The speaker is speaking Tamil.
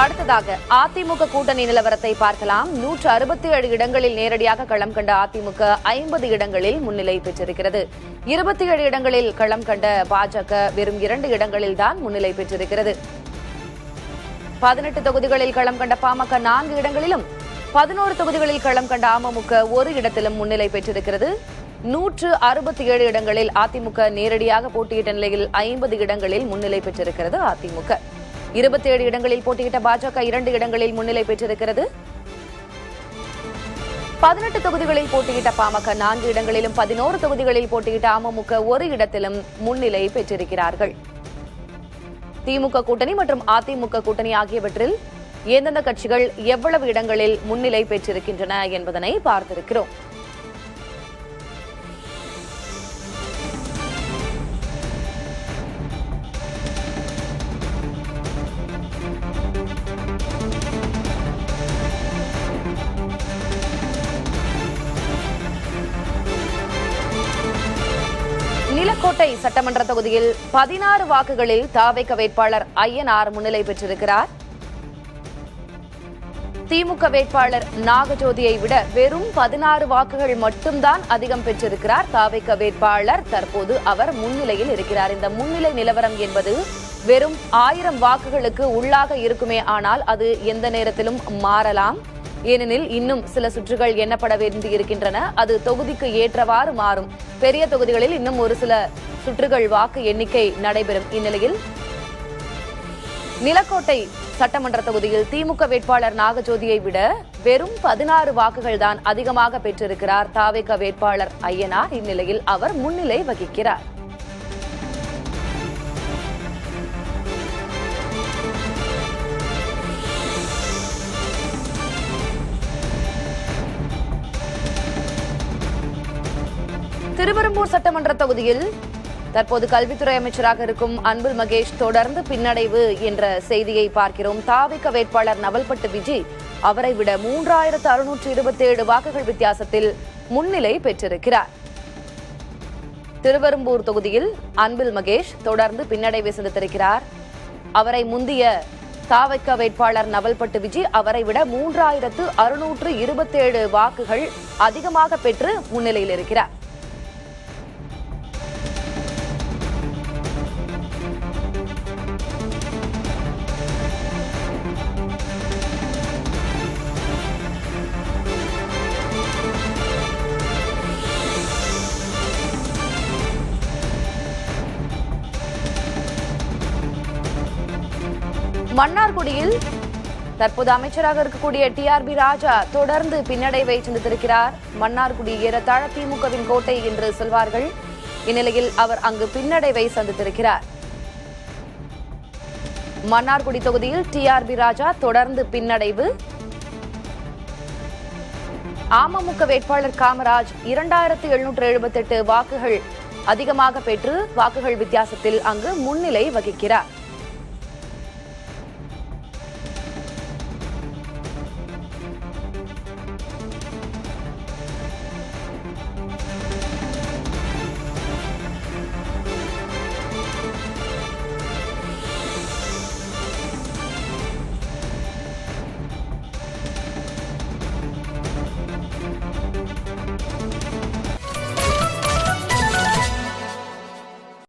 அடுத்ததாக அதிமுக கூட்டணி நிலவரத்தை பார்க்கலாம். 167 இடங்களில் நேரடியாக களம் கண்ட அதிமுக 50 இடங்களில் முன்னிலை பெற்றிருக்கிறது. 27 இடங்களில் களம் கண்ட பாஜக வெறும் 2 இடங்களில் தான் முன்னிலை பெற்றிருக்கிறது. 18 தொகுதிகளில் களம் கண்ட பாமக 4 இடங்களிலும் 11 தொகுதிகளில் களம் கண்ட அமமுக ஒரு இடத்திலும் முன்னிலை பெற்றிருக்கிறது. 167 இடங்களில் அதிமுக நேரடியாக போட்டியிட்ட நிலையில் 50 இடங்களில் முன்னிலை பெற்றிருக்கிறது அதிமுக. 27 இடங்களில் போட்டியிட்ட பாஜக 2 இடங்களில் முன்னிலை பெற்றிருக்கிறது. 18 தொகுதிகளில் போட்டியிட்ட பாமக 4 இடங்களிலும் 11 தொகுதிகளில் போட்டியிட்ட அமமுக ஒரு இடத்திலும் முன்னிலை பெற்றிருக்கிறார்கள். திமுக கூட்டணி மற்றும் அதிமுக கூட்டணி ஆகியவற்றில் எந்தெந்த கட்சிகள் எவ்வளவு இடங்களில் முன்னிலை பெற்றிருக்கின்றன என்பதனை பார்த்திருக்கிறோம். நிலக்கோட்டை சட்டமன்ற தொகுதியில் 16 வாக்குகளில் தாவேக வேட்பாளர் ஐயனார் முன்னிலை பெற்றிருக்கிறார். திமுக வேட்பாளர் நாகஜோதியை விட வெறும் 16 வாக்குகள் மட்டும்தான் அதிகம் பெற்றிருக்கிறார் தாவேக வேட்பாளர். தற்போது அவர் முன்னிலையில் இருக்கிறார். இந்த முன்னிலை நிலவரம் என்பது வெறும் 1000 வாக்குகளுக்கு உள்ளாக இருக்குமே, ஆனால் அது எந்த நேரத்திலும் மாறலாம். ஏனெனில் இன்னும் சில சுற்றுகள் எண்ணப்பட வேண்டியிருக்கின்றன. அது தொகுதிக்கு ஏற்றவாறு மாறும். பெரிய தொகுதிகளில் இன்னும் ஒரு சில சுற்றுகள் வாக்கு எண்ணிக்கை நடைபெறும். இந்நிலையில் நிலக்கோட்டை சட்டமன்ற தொகுதியில் திமுக வேட்பாளர் நாகஜோதியை விட வெறும் 16 வாக்குகள் தான் அதிகமாக பெற்றிருக்கிறார் தாவேக வேட்பாளர் ஐயனார். இந்நிலையில் அவர் முன்னிலை வகிக்கிறார். திருவெரும்பூர் சட்டமன்ற தொகுதியில் தற்போது கல்வித்துறை அமைச்சராக இருக்கும் அன்பில் மகேஷ் தொடர்ந்து பின்னடைவு என்ற செய்தியை பார்க்கிறோம். தாவேக வேட்பாளர் நவல்பட்டு விஜி அவரை விட 3627 வாக்குகள் வித்தியாசத்தில் முன்னிலை பெற்றிருக்கிறார். திருவெரும்பூர் தொகுதியில் அன்பில் மகேஷ் தொடர்ந்து பின்னடைவை சந்தித்திருக்கிறார். அவரை முந்திய தாவேக வேட்பாளர் நவல்பட்டு விஜி அவரை விட 3627 வாக்குகள் அதிகமாக பெற்று முன்னிலையில் இருக்கிறார். மன்னார்குடியில் தற்போது அமைச்சராக இருக்கக்கூடிய டிஆர்பி ராஜா தொடர்ந்து பின்னடைவை சந்தித்திருக்கிறார். மன்னார்குடி ஏறத்தாழ திமுகவின் கோட்டை என்று சொல்வார்கள். இந்நிலையில் அவர் அங்கு பின்னடைவை சந்தித்திருக்கிறார். மன்னார்குடி தொகுதியில் டிஆர்பி ராஜா தொடர்ந்து பின்னடைவு. அமமுக வேட்பாளர் காமராஜ் 2778 வாக்குகள் அதிகமாக பெற்று வாக்குகள் வித்தியாசத்தில் அங்கு முன்னிலை வகிக்கிறார்.